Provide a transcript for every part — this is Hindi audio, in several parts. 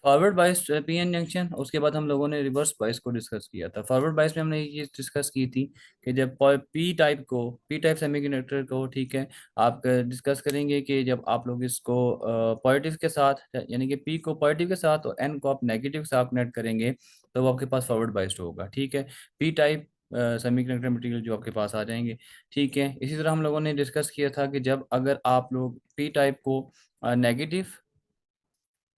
फॉरवर्ड बायस पीएन जंक्शन, उसके बाद हम लोगों ने रिवर्स बायस को डिस्कस किया था। फॉरवर्ड बायस में हमने ये चीज़ डिस्कस की थी कि जब पी टाइप सेमीकंडक्टर को, ठीक है, आप डिस्कस करेंगे कि जब आप लोग इसको पॉजिटिव के साथ, यानी कि पी को पॉजिटिव के साथ और एन को आप नेगेटिव के साथ कनेक्ट करेंगे तो वो आपके पास फॉरवर्ड बायस्ड होगा, ठीक है। पी टाइप सेमीकंडक्टर मटेरियल जो आपके पास आ जाएंगे, ठीक है। इसी तरह हम लोगों ने डिस्कस किया था कि जब अगर आप लोग पी टाइप को नेगेटिव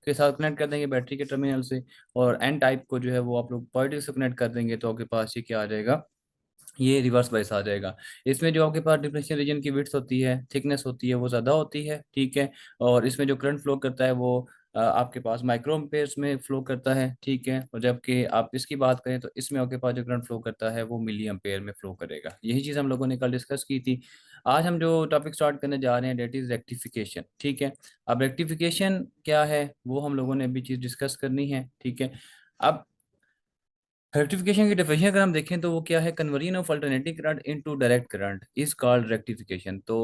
के साथ कनेक्ट कर देंगे बैटरी के टर्मिनल से, और एन टाइप को जो है वो आप लोग पॉजिटिव से कनेक्ट कर देंगे, तो आपके पास ये क्या आ जाएगा, ये रिवर्स बायस आ जाएगा। इसमें जो आपके पास डिफरेंशियल रीजन की विड्थ होती है, थिकनेस होती है, वो ज़्यादा होती है, ठीक है। और इसमें जो करंट फ्लो करता है वो आपके पास माइक्रो एम्पेयर्स में फ्लो करता है, ठीक है। और जबकि आप इसकी बात करें तो इसमें आपके पास जो करंट फ्लो करता है वो मिली एम्पेयर में फ्लो करेगा। यही चीज़ हम लोगों ने कल डिस्कस की थी। आज हम जो टॉपिक स्टार्ट करने जा रहे हैं डेट इज़ रेक्टिफिकेशन, ठीक है। अब रेक्टिफिकेशन क्या है वो हम लोगों ने अभी चीज़ डिस्कस करनी है, ठीक है। अब रेक्टिफिकेशन की डेफिनेशन अगर हम देखें तो वो क्या है, conversion of alternating current into direct current is called rectification. तो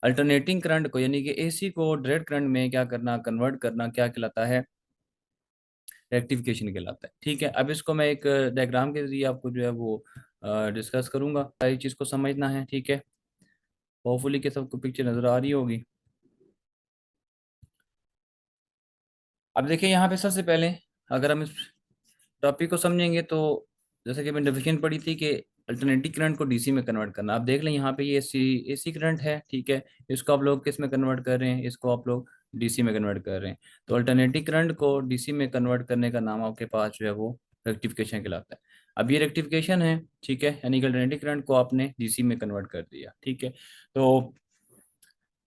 अल्टरनेटिंग करंट को, यानी कि एसी को डायरेक्ट करंट में क्या करना, कन्वर्ट करना, क्या कहलाता है, रेक्टिफिकेशन कहलाता है, ठीक है। अब इसको मैं एक डायग्राम के जरिए आपको जो है वो डिस्कस करूंगा, सारी चीज़ को समझना है, ठीक है। होपफुली कि सबको पिक्चर नजर आ रही होगी। अब देखिए यहाँ पे सबसे पहले अगर हम इस टॉपिक को समझेंगे तो जैसे कि मैंने डेफिनेशन पढ़ी थी कि अल्टरनेटिंग करंट को डीसी में कन्वर्ट करना। आप देख लें यहाँ पे ये एसी करंट है, ठीक है। इसको आप लोग किस में कन्वर्ट कर रहे हैं, इसको आप लोग डीसी में कन्वर्ट कर रहे हैं। तो अल्टरनेटिंग करंट को डीसी में कन्वर्ट करने का नाम आपके पास जो है वो रेक्टिफिकेशन कहलाता है। अब ये रेक्टिफिकेशन है, ठीक है, यानी कि अल्टरनेटिंग करंट को आपने डीसी में कन्वर्ट कर दिया, ठीक है। तो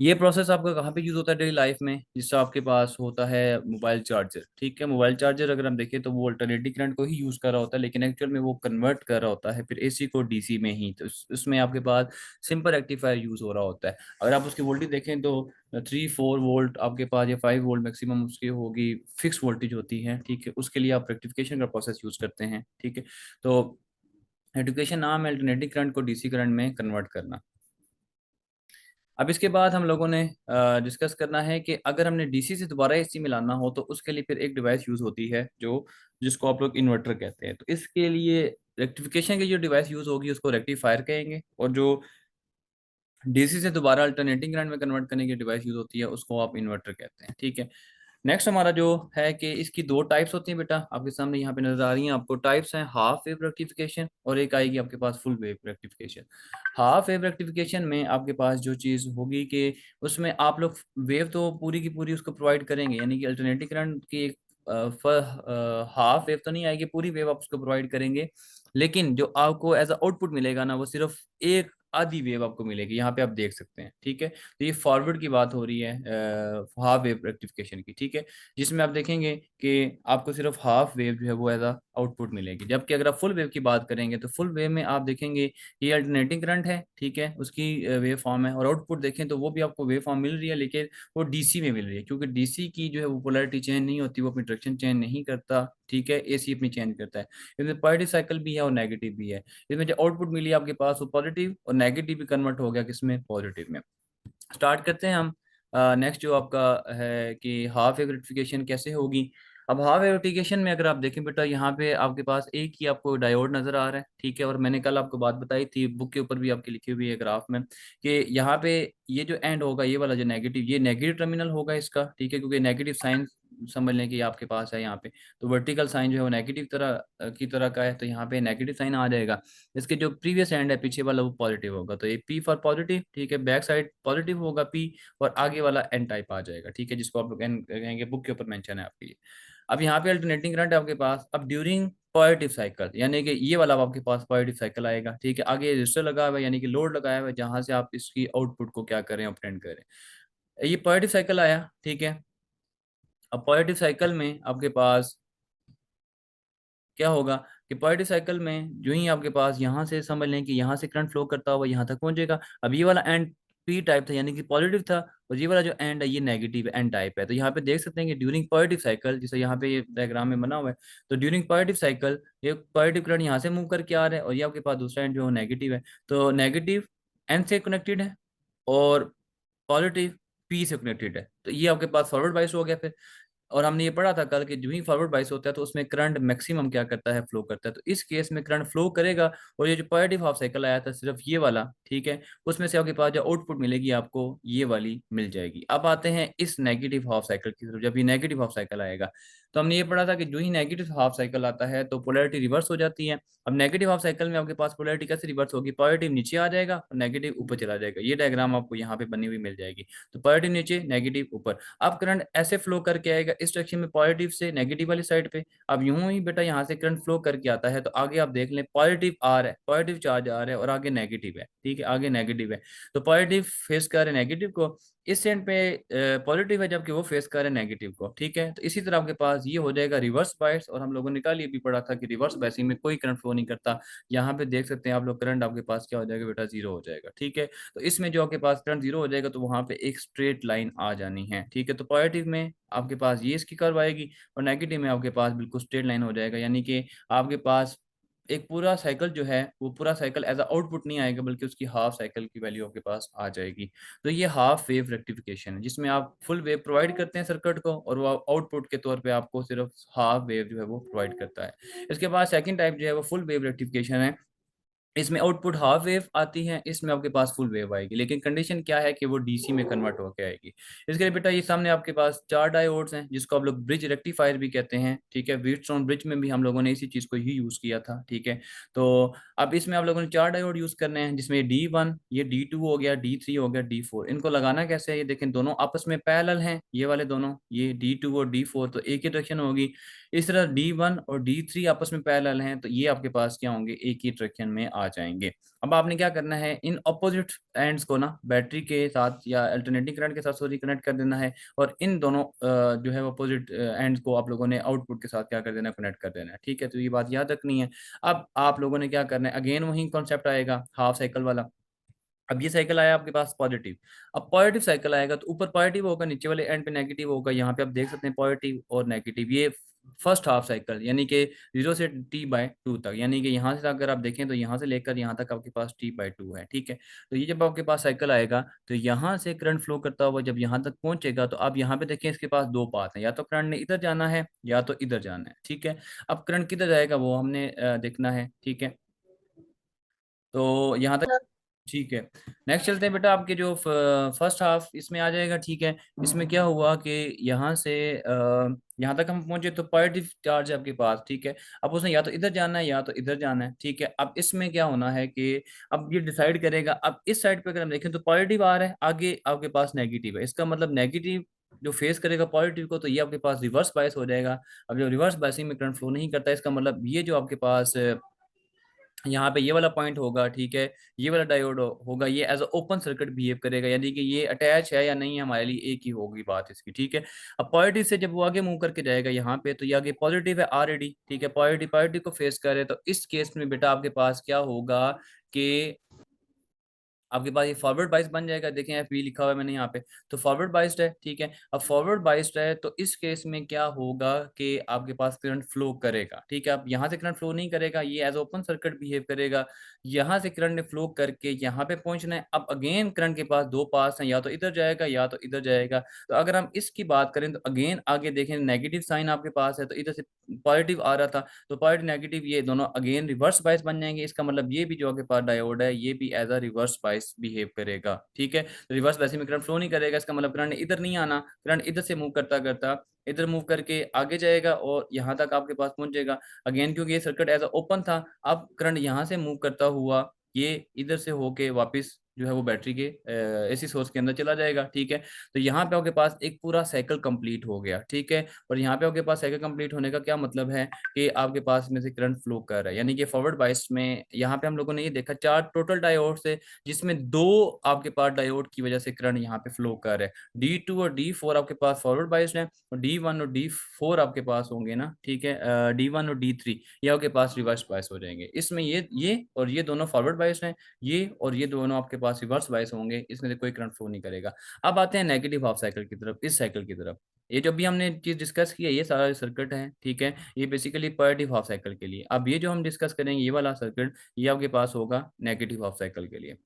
ये प्रोसेस आपका कहाँ पे यूज होता है डेली लाइफ में, जिससे आपके पास होता है मोबाइल चार्जर, ठीक है। मोबाइल चार्जर अगर हम देखें तो वो अल्टरनेटिंग करंट को ही यूज कर रहा होता है, लेकिन एक्चुअल में वो कन्वर्ट कर रहा होता है फिर एसी को डीसी में ही। तो उसमें आपके पास सिंपल रेक्टिफायर यूज हो रहा होता है। अगर आप उसकी वोल्टेज देखें तो 3-4 वोल्ट आपके पास, या 5 वोल्ट मैक्सिमम उसकी होगी, फिक्स वोल्टेज होती है, ठीक है। उसके लिए आप रेक्टिफिकेशन का प्रोसेस यूज करते हैं, ठीक है। तो रेक्टिफिकेशन नाम है अल्टरनेटिंग करंट को डीसी करंट में कन्वर्ट करना। अब इसके बाद हम लोगों ने डिस्कस करना है कि अगर हमने डीसी से दोबारा एसी में लाना हो तो उसके लिए फिर एक डिवाइस यूज़ होती है जो, जिसको आप लोग इन्वर्टर कहते हैं। तो इसके लिए रेक्टिफिकेशन की जो डिवाइस यूज़ होगी उसको रेक्टिफायर कहेंगे, और जो डीसी से दोबारा अल्टरनेटिंग करंट में कन्वर्ट करने की डिवाइस यूज़ होती है उसको आप इन्वर्टर कहते हैं, ठीक है। नेक्स्ट हमारा जो है कि इसकी दो टाइप्स होती हैं बेटा, आपके सामने यहाँ पे नजर आ रही हैं आपको। टाइप्स हैं हाफ वेव रेक्टिफिकेशन और एक आएगी आपके पास full wave rectification. Half wave rectification में आपके पास जो चीज़ होगी कि उसमें आप लोग वेव तो पूरी की पूरी उसको प्रोवाइड करेंगे, यानी कि अल्टरनेटिव करंट की एक हाफ वेव तो नहीं आएगी, पूरी वेव आप उसको प्रोवाइड करेंगे। लेकिन जो आपको एज अ आउटपुट मिलेगा ना, वो सिर्फ एक आधी वेव आपको मिलेगी, यहाँ पे आप देख सकते हैं, ठीक है। तो ये फॉरवर्ड की बात हो रही है हाफ वेव रेक्टिफिकेशन की, ठीक है, जिसमें आप देखेंगे कि आपको सिर्फ हाफ वेव जो है वो एज आउटपुट मिलेगी। जबकि अगर आप फुल वेव की बात करेंगे तो फुल वेव में आप देखेंगे ये अल्टरनेटिंग करंट है, ठीक है, उसकी वेव फॉर्म है, और आउटपुट देखें तो वो भी आपको वेव फॉर्म मिल रही है, लेकिन वो डीसी में मिल रही है, क्योंकि डीसी की जो है वो पोलैरिटी चेंज नहीं होती, वो अपनी डायरेक्शन चेंज नहीं करता, ठीक है। एसी अपनी चेंज करता है। इसमें पॉजिटिव साइकिल भी है और नेगेटिव भी है। इसमें जो आउटपुट मिली आपके पास वो पॉजिटिव, और नेगेटिव भी कन्वर्ट हो गया किसमें, पॉजिटिव में। स्टार्ट करते हैं हम। नेक्स्ट जो आपका है कि हाफ वेव रेक्टिफिकेशन कैसे होगी। अब हाफ वेव रेक्टिफिकेशन में अगर आप देखें बेटा, यहाँ पे आपके पास एक ही आपको डायोड नजर आ रहा है, ठीक है। और मैंने कल आपको बात बताई थी, बुक के ऊपर भी आपकी लिखी हुई है ग्राफ में, कि यहाँ पे ये जो एंड होगा, ये वाला जो नेगेटिव, ये नेगेटिव टर्मिनल होगा इसका, ठीक है, क्योंकि नेगेटिव साइन समझ लें कि आपके पास है यहाँ पे। तो वर्टिकल साइन जो है वो नेगेटिव तरह की तरह का है, तो यहाँ पे नेगेटिव साइन आ जाएगा। इसके जो प्रीवियस एंड है पीछे वाला वो पॉजिटिव होगा, तो ये पी फॉर पॉजिटिव, ठीक है। बैक साइड पॉजिटिव होगा पी, और आगे वाला एन टाइप आ जाएगा, ठीक है, जिसको आप लोग एन कहेंगे, बुक के ऊपर मेंशन है आपके लिए। अब यहाँ पे अल्टरनेटिंग करंट है आपके पास। अब ड्यूरिंग पॉजिटिव साइकिल, यानी कि ये वाला आपके पास पॉजिटिव साइकिल आएगा, ठीक है। आगे रजिस्टर लगा हुआ है, यानी कि लोड लगाया हुआ है, जहां से आप इसकी आउटपुट को क्या करें, ऑपरेट करें। ये पॉजिटिव साइकिल आया, ठीक है। अब पॉजिटिव साइकिल में आपके पास क्या होगा कि पॉजिटिव साइकिल में जो ही आपके पास यहाँ से समझ लें कि यहाँ से करंट फ्लो करता हुआ यहाँ तक पहुंचेगा। अब ये वाला एंड पी टाइप था, यानी कि पॉजिटिव था, और ये वाला जो एंड है ये नेगेटिव एंड टाइप है। तो यहाँ पे देख सकते हैं कि ड्यूरिंग पॉजिटिव साइकिल, जैसे यहाँ पे ये डायग्राम में बना हुआ है, तो ड्यूरिंग पॉजिटिव साइकिल ये पॉजिटिव करंट यहाँ से मूव करके आ रहा है, और ये आपके पास दूसरा एंड जो है नेगेटिव है। तो नेगेटिव एन से कनेक्टेड है, और पॉजिटिव पी से कनेक्टेड है, तो ये आपके पास फॉरवर्ड बाइस हो गया फिर। और हमने ये पढ़ा था कल कि जो ही फॉरवर्ड बाइस होता है तो उसमें करंट मैक्सिमम क्या करता है, फ्लो करता है। तो इस केस में करंट फ्लो करेगा, और ये जो पॉजिटिव हाफ साइकिल आया था सिर्फ ये वाला, ठीक है, उसमें से आपके पास जो आउटपुट मिलेगी आपको ये वाली मिल जाएगी। अब आते हैं इस नेगेटिव हाफ साइकिल की तरफ। जब ये नेगेटिव हाफ साइकिल आएगा तो हमने ये पढ़ा था कि जो ही नेगेटिव हाफ साइकिल आता है तो पोलैरिटी रिवर्स हो जाती है। अब नेगेटिव हाफ साइकिल में आपके पास पोलैरिटी कैसे रिवर्स होगी, पॉजिटिव नीचे आ जाएगा और नेगेटिव ऊपर चला जाएगा। ये डायग्राम आपको यहाँ पे बनी हुई मिल जाएगी। तो पॉजिटिव नीचे, नेगेटिव ऊपर। अब करंट ऐसे फ्लो करके आएगा इस डायरेक्शन में, पॉजिटिव से नेगेटिव वाली साइड पे। अब यूं ही बेटा यहाँ से करंट फ्लो करके आता है तो आगे आप देख लें पॉजिटिव आ रहा है, पॉजिटिव चार्ज आ रहा है, और आगे नेगेटिव है, ठीक है, आगे नेगेटिव है। तो पॉजिटिव फेस कर रहे नेगेटिव को, इस एंड पे पॉजिटिव है जबकि वो फेस कर रहे नेगेटिव को, ठीक है। तो इसी तरह आपके पास ये हो जाएगा रिवर्स बायस। और हम लोगों ने कल ये भी पढ़ा था कि रिवर्स बायसिंग में कोई करंट फ्लो नहीं करता। यहाँ पे देख सकते हैं आप लोग, करंट आपके पास क्या हो जाएगा बेटा, जीरो हो जाएगा, ठीक है। तो इसमें जो आपके पास करंट जीरो हो जाएगा तो वहां पे एक स्ट्रेट लाइन आ जानी है, ठीक है। तो पॉजिटिव में आपके पास ये इसकी कर्व आएगी, और नेगेटिव में आपके पास बिल्कुल स्ट्रेट लाइन हो जाएगा। यानी कि आपके पास एक पूरा साइकिल जो है वो पूरा साइकिल एज अ आउटपुट नहीं आएगा, बल्कि उसकी हाफ साइकिल की वैल्यू आपके पास आ जाएगी। तो ये हाफ वेव रेक्टिफिकेशन है, जिसमें आप फुल वेव प्रोवाइड करते हैं सर्किट को, और वो आउटपुट के तौर पे आपको सिर्फ हाफ वेव जो है वो प्रोवाइड करता है। इसके बाद सेकंड टाइप जो है वो फुल वेव रेक्टिफिकेशन है। इसमें आउटपुट हाफ वेव आती है, इसमें आपके पास फुल वेव आएगी, लेकिन कंडीशन क्या है कि वो डीसी में कन्वर्ट होकर आएगी। इसके लिए बेटा ये सामने आपके पास चार डायोड्स हैं, जिसको आप लोग ब्रिज रेक्टिफायर भी कहते हैं, ठीक है। व्हीटस्टोन ब्रिज में भी हम लोगों ने इसी चीज को ही यूज किया था, ठीक है। तो अब इसमें आप लोगों ने चार डायोड यूज करने हैं, जिसमें D1, ये D2 हो गया, D3 हो गया, D4। इनको लगाना कैसे है, ये देखें दोनों आपस में पैरेलल हैं, ये वाले दोनों, ये D2 और D4 तो एक ही डायरेक्शन होगी। इस तरह D1 और D3 आपस में पैरेलल हैं, तो ये आपके पास क्या होंगे, एक ही डायरेक्शन में आ जाएंगे। अब आपने क्या करना है, इन अपोजिट एंड्स को ना बैटरी के साथ या अल्टरनेटिंग करंट के साथ सॉरी कनेक्ट कर देना है, और इन दोनों जो है अपोजिट एंड्स को आप लोगों ने आउटपुट के साथ क्या कर देना है, कनेक्ट कर देना है, ठीक है। तो ये बात याद रखनी है। अब आप लोगों ने क्या करना है, अगेन वही कॉन्सेप्ट आएगा हाफ साइकिल वाला। अब ये साइकिल आया आपके पास पॉजिटिव, अब पॉजिटिव साइकिल आएगा तो ऊपर पॉजिटिव होगा, नीचे वाले एंड पे नेगेटिव होगा। यहाँ पे आप देख सकते हैं पॉजिटिव और नेगेटिव, ये फर्स्ट हाफ साइकिल, यानी कि 0 से T/2 तक, यानी कि यहाँ से अगर आप देखें तो यहाँ से लेकर यहाँ तक आपके पास T/2 है, ठीक है। तो ये जब आपके पास साइकिल आएगा तो यहाँ से करंट फ्लो करता हुआ जब यहाँ तक पहुंचेगा तो आप यहाँ पे देखें इसके पास दो पाथ हैं, या तो करंट ने इधर जाना है या तो इधर जाना है, ठीक है। अब करंट किधर जाएगा वो हमने देखना है, ठीक है। तो यहाँ तक ठीक है। नेक्स्ट चलते हैं बेटा, आपके जो फर्स्ट हाफ इसमें आ जाएगा, ठीक है। इसमें क्या हुआ कि यहाँ से यहाँ तक हम पहुंचे तो पॉजिटिव चार्ज है आपके पास, ठीक है। अब उसने या तो इधर जाना है या तो इधर जाना है, ठीक है। अब इसमें क्या होना है कि अब ये डिसाइड करेगा। अब इस साइड पे अगर हम देखें तो पॉजिटिव आ रहा है, आगे आपके पास नेगेटिव है, इसका मतलब नेगेटिव जो फेस करेगा पॉजिटिव को तो ये आपके पास रिवर्स बायस हो जाएगा। अब जो रिवर्स बायसिंग में करंट फ्लो नहीं करता, इसका मतलब ये जो आपके पास यहाँ पे ये वाला पॉइंट होगा, ठीक है, ये वाला डायोड होगा, ये as a open circuit behave करेगा, यानी कि ये अटैच है या नहीं है हमारे लिए एक ही होगी बात इसकी, ठीक है। अब पॉजिटिव से जब वो आगे मूव करके जाएगा यहाँ पे तो ये आगे पॉजिटिव है ऑलरेडी, ठीक है, पॉजिटिव पॉजिटिव को फेस करे, तो इस केस में बेटा आपके पास क्या होगा कि आपके पास ये फॉरवर्ड बाइस बन जाएगा। देखें FB लिखा हुआ है मैंने यहाँ पे, तो फॉरवर्ड बाइस्ड है, ठीक है। अब फॉरवर्ड बाइस्ड है तो इस केस में क्या होगा कि आपके पास करंट फ्लो करेगा, ठीक है। अब यहाँ से करंट फ्लो नहीं करेगा, ये एज ओपन सर्किट बिहेव करेगा। यहाँ से करंट ने फ्लो करके यहाँ पे पहुंचना है। अब अगेन करंट के पास दो पास हैं, या तो इधर जाएगा या तो इधर जाएगा। तो अगर हम इसकी बात करें तो अगेन आगे देखें नेगेटिव साइन आपके पास है, तो इधर से पॉजिटिव आ रहा था, तो पॉजिटिव नेगेटिव ये दोनों अगेन रिवर्स बाइस बन जाएंगे। इसका मतलब ये भी जो आपके पास डायोड है ये भी as a reverse bias behave करेगा, ठीक है। तो रिवर्स बाइस में करंट फ्लो नहीं करेगा, इसका मतलब करंट इधर नहीं आना, करंट इधर से मूव करता करता इधर मूव करके आगे जाएगा और यहाँ तक आपके पास पहुंचेगा। अगेन क्योंकि ये सर्किट एज अ ओपन था, अब करंट यहाँ से मूव करता हुआ ये इधर से होके वापस जो है वो बैटरी के एसी सोर्स के अंदर चला जाएगा, ठीक है। तो यहाँ पे आपके पास एक पूरा साइकिल कंप्लीट हो गया, ठीक है। और यहाँ पे आपके पास साइकिल कंप्लीट होने का क्या मतलब है कि आपके पास में से करंट फ्लो कर रहा है, यानी कि फॉरवर्ड बाइस में यहाँ पे हम लोगों ने ये देखा चार टोटल डायोड से, जिसमें दो आपके पास डायोड की वजह से करंट यहाँ पे फ्लो कर रहा है। D2 और D4 आपके पास फॉरवर्ड बाइस है, और D1 और D4 आपके पास होंगे ना, ठीक है। D1 और D3 ये आपके पास रिवर्स बाइस हो जाएंगे। इसमें ये और ये दोनों फॉरवर्ड बाइस हैं, ये और ये दोनों आपके पास रिवर्स बाइस होंगे, इसमें से कोई करंट फ्लो नहीं करेगा। अब आते हैं नेगेटिव हाफ साइकिल की तरफ, इस साइकिल की तरफ। ये जो भी हमने चीज डिस्कस की है ये सारा सर्किट है, ठीक है। ये बेसिकली पॉजिटिव हाफ साइकिल के लिए। अब ये जो हम डिस्कस करेंगे ये वाला सर्किट ये आपके पास होगा नेगेटिव हाफ साइकिल के लिए।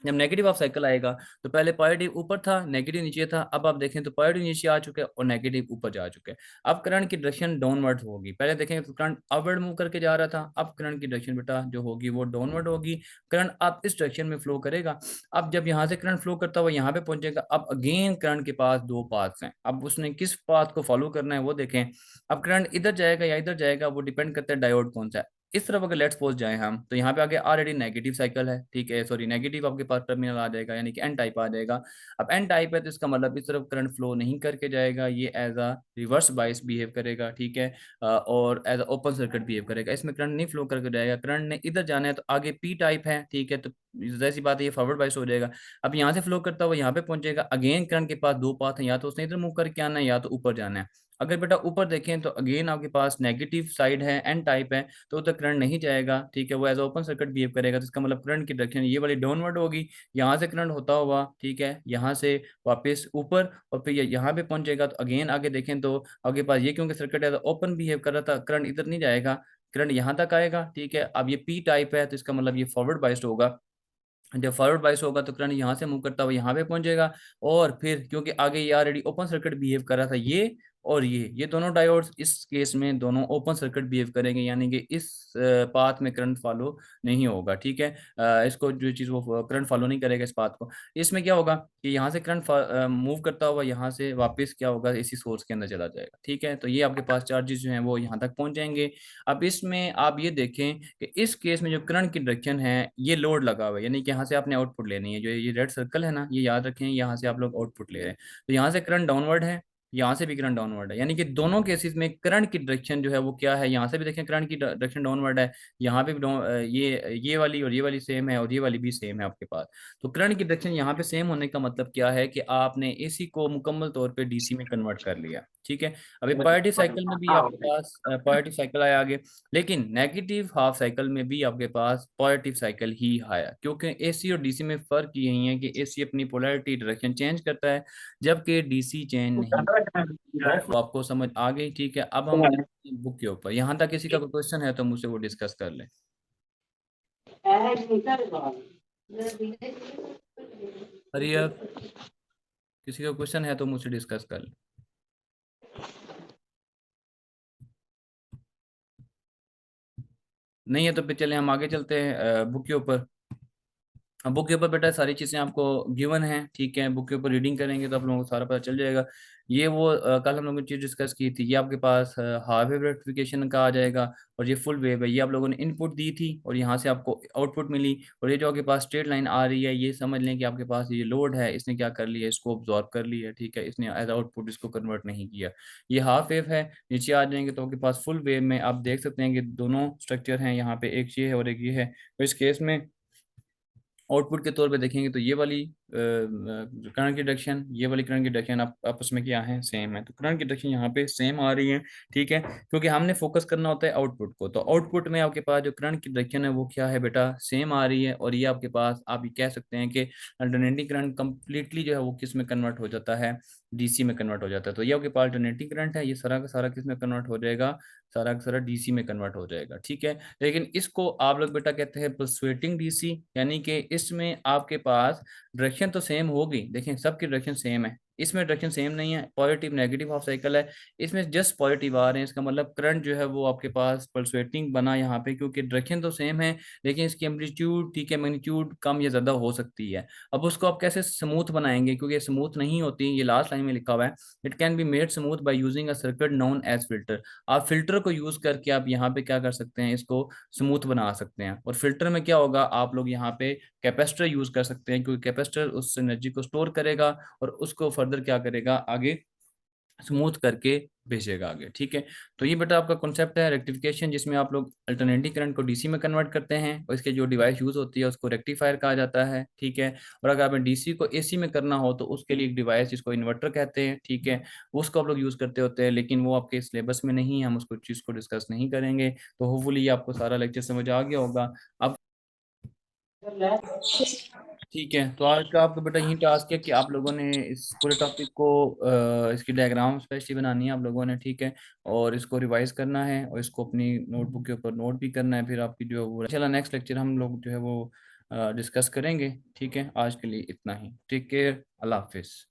जब नेगेटिव ऑफ साइकिल आएगा तो पहले पॉजिटिव ऊपर था, नेगेटिव नीचे था, अब आप देखें तो पॉजिटिव नीचे आ चुके हैं और नेगेटिव ऊपर जा चुके हैं। अब करंट की डायरेक्शन डाउनवर्ड होगी, पहले देखें तो करंट अपवर्ड मूव करके जा रहा था, अब करंट की डायरेक्शन बेटा जो होगी वो डाउनवर्ड होगी। करंट अब इस डायरेक्शन में फ्लो करेगा। अब जब यहाँ से करंट फ्लो करता हुआ यहाँ पे पहुंचेगा, अब अगेन करंट के पास दो पाथ्स हैं, अब उसने किस पाथ को फॉलो करना है वो देखें। अब करंट इधर जाएगा या इधर जाएगा वो डिपेंड करता है डायोड कौन सा है। इस तरफ अगर लेट्स सपोज जाए हम, तो यहाँ पे आगे ऑलरेडी नेगेटिव साइकिल है, ठीक है, सॉरी नेगेटिव आपके पास टर्मिनल आ जाएगा, यानी कि एन टाइप आ जाएगा। अब एन टाइप है तो इसका मतलब इस तरफ करंट फ्लो नहीं करके जाएगा, ये as a reverse bias behave करेगा, ठीक है। और as a open circuit behave करेगा, इसमें करंट नहीं फ्लो करके जाएगा। करंट ने इधर जाना है तो आगे पी टाइप है, ठीक है, तो जैसी बात है ये फॉरवर्ड बाइस हो जाएगा। अब यहाँ से फ्लो करता हुआ यहाँ पे पहुंचेगा, अगेन करंट के पास दो पाथ है, या तो उसने इधर मूव करके आना है या तो ऊपर जाना है। अगर बेटा ऊपर देखें तो अगेन आपके पास नेगेटिव साइड है, एन टाइप है, तो उधर करंट नहीं जाएगा, ठीक है, वो एज ओपन सर्किट बिहेव करेगा, तो इसका मतलब करंट की डायरेक्शन ये वाली डाउनवर्ड होगी। यहाँ से करंट होता हुआ, ठीक है, यहाँ से वापस ऊपर और फिर यहाँ पे पहुंचेगा। तो अगेन आगे देखें तो आपके पास ये क्योंकि सर्किट है तो ओपन बिहेव कर रहा था, करंट इधर नहीं जाएगा, करंट यहाँ तक आएगा, ठीक है। अब ये पी टाइप है तो इसका मतलब ये फॉरवर्ड बाइस्ड होगा। जब फॉरवर्ड बाइस होगा तो करंट यहाँ से मूव करता हुआ यहाँ पे पहुंचेगा। और फिर क्योंकि आगे ये ऑलरेडी ओपन सर्किट बिहेव कर रहा था, ये और ये दोनों डायोड्स इस केस में दोनों ओपन सर्किट बिहेव करेंगे, यानी कि इस पाथ में करंट फॉलो नहीं होगा, ठीक है। इसको जो चीज़ वो करंट फॉलो नहीं करेगा इस पाथ को। इसमें क्या होगा कि यहाँ से करंट मूव करता हुआ यहाँ से वापस क्या होगा, इसी सोर्स के अंदर चला जाएगा, ठीक है। तो ये आपके पास चार्जेस जो हैं वो यहाँ तक पहुंच जाएंगे। अब इसमें आप ये देखें कि इस केस में जो करंट की डायरेक्शन है ये लोड लगा हुआ है, यानी कि यहाँ से आपने आउटपुट लेनी है, जो ये रेड सर्कल है ना, ये याद रखें, यहाँ से आप लोग आउटपुट ले रहे हैं, तो यहाँ से करंट डाउनवर्ड है, यहाँ से भी करंट डाउनवर्ड है, यानी कि दोनों केसेस में करंट की डायरेक्शन जो है वो क्या है, यहाँ से भी देखें करंट की डायरेक्शन डाउनवर्ड है, यहाँ पे भी ये वाली और ये वाली सेम है और ये वाली भी सेम है आपके पास। तो करंट की डायरेक्शन यहाँ पे सेम होने का मतलब क्या है कि आपने एसी को मुकम्मल तौर पे डीसी में कन्वर्ट कर लिया, ठीक है। अभी पॉजिटिव साइकिल में भी आपके पास पॉजिटिव साइकिल आया आगे, लेकिन नेगेटिव हाफ साइकिल में भी आपके पास पॉजिटिव साइकिल ही आया, क्योंकि एसी और डीसी में फर्क यही है कि एसी अपनी पोलैरिटी डायरेक्शन चेंज करता है, जबकि डीसी चेंज नहीं। तो आपको समझ आ गई, ठीक है। अब हम बुक के ऊपर, यहाँ तक किसी का कोई क्वेश्चन है तो मुझसे वो डिस्कस कर ले। अरे यार, किसी का क्वेश्चन है तो मुझसे डिस्कस कर ले। नहीं है तो फिर चले हम आगे चलते हैं बुक के ऊपर। अब बुक के ऊपर बेटा सारी चीज़ें आपको गिवन है, ठीक है, बुक के ऊपर रीडिंग करेंगे तो आप लोगों को सारा पता चल जाएगा। ये वो कल हम लोगों ने चीज़ डिस्कस की थी, ये आपके पास हाफ वेव रेक्टिफिकेशन का आ जाएगा, और ये फुल वेव है, ये आप लोगों ने इनपुट दी थी और यहाँ से आपको आउटपुट मिली। और ये जो आपके पास स्ट्रेट लाइन आ रही है, ये समझ लें कि आपके पास ये लोड है, इसने क्या कर लिया, इसको ऑब्जॉर्व कर लिया, ठीक है, इसने एज आउटपुट इसको कन्वर्ट नहीं किया। ये हाफ वेव है। नीचे आ जाएंगे तो आपके पास फुल वेव में आप देख सकते हैं कि दोनों स्ट्रक्चर हैं, यहाँ पे एक ये है और एक ये है। तो इस केस में आउटपुट के तौर पे देखेंगे तो ये वाली करंट की डायरेक्शन, ये वाली करंट की डायरेक्शन आप आपस में क्या है, सेम है, तो करंट की डायरेक्शन यहाँ पे सेम आ रही है, ठीक है, क्योंकि हमने फोकस करना होता है आउटपुट को। तो आउटपुट में आपके पास जो करंट की डायरेक्शन है वो क्या है बेटा, सेम आ रही है। और ये आपके पास आप ये कह सकते हैं कि अल्टरनेटिंग करंट कंप्लीटली जो है वो किस में कन्वर्ट हो जाता है, डीसी में कन्वर्ट हो जाता है। तो ये आपके पास अल्टरनेटिंग करंट है, ये सारा का सारा किस में कन्वर्ट हो जाएगा, सारा का सारा डीसी में कन्वर्ट हो जाएगा, ठीक है। लेकिन इसको आप लोग बेटा कहते हैं पल्सवेटिंग डीसी, यानी कि इसमें आपके पास डायरेक्शन तो सेम होगी, देखें सबकी डायरेक्शन सेम है, इसमें डायरेक्शन सेम नहीं है, पॉजिटिव नेगेटिव हाफ साइकिल है, इसमें जस्ट पॉजिटिव आ रहे हैं, इसका मतलब करंट जो है वो आपके पास पल्सवेटिंग बना यहाँ पे, क्योंकि डायरेक्शन तो सेम है लेकिन इसकी एम्पलीट्यूड, ठीक है, मैग्नीट्यूड कम या ज्यादा हो सकती है। अब उसको आप कैसे स्मूथ बनाएंगे, क्योंकि ये स्मूथ नहीं होती, ये लास्ट लाइन में लिखा हुआ है, it can be made smooth by using a circuit known as filter. आप फिल्टर को यूज करके आप यहाँ पे क्या कर सकते हैं, इसको स्मूथ बना सकते हैं। और फिल्टर में क्या होगा, आप लोग यहाँ पे कैपेसिटर यूज कर सकते हैं, क्योंकि कैपेसिटर उस एनर्जी को स्टोर करेगा और उसको फर्दर क्या करेगा, आगे स्मूथ करके भेजेगा आगे, ठीक है। तो ये बेटा आपका कॉन्सेप्ट है रेक्टिफिकेशन, जिसमें आप लोग अल्टरनेटिंग करंट को डीसी में कन्वर्ट करते हैं और इसके जो डिवाइस यूज होती है उसको रेक्टिफायर कहा जाता है, ठीक है। और अगर आपने डीसी को एसी में करना हो तो उसके लिए एक डिवाइस जिसको इन्वर्टर कहते हैं, ठीक है, उसको आप लोग यूज करते होते हैं, लेकिन वो आपके सिलेबस में नहीं है, हम उसको चीज़ को डिस्कस नहीं करेंगे। तो होपफुली आपको सारा लेक्चर समझ आ गया होगा अब। ठीक है, तो आज का आपका बेटा यही टास्क है कि आप लोगों ने इस पूरे टॉपिक को इसकी डायग्राम स्पेशली बनानी है आप लोगों ने, ठीक है, और इसको रिवाइज करना है और इसको अपनी नोटबुक के ऊपर नोट भी करना है। फिर आपकी जो है वो चला नेक्स्ट लेक्चर हम लोग जो है वो डिस्कस करेंगे। ठीक है, आज के लिए इतना ही। टेक केयर, अल्लाह हाफिज़।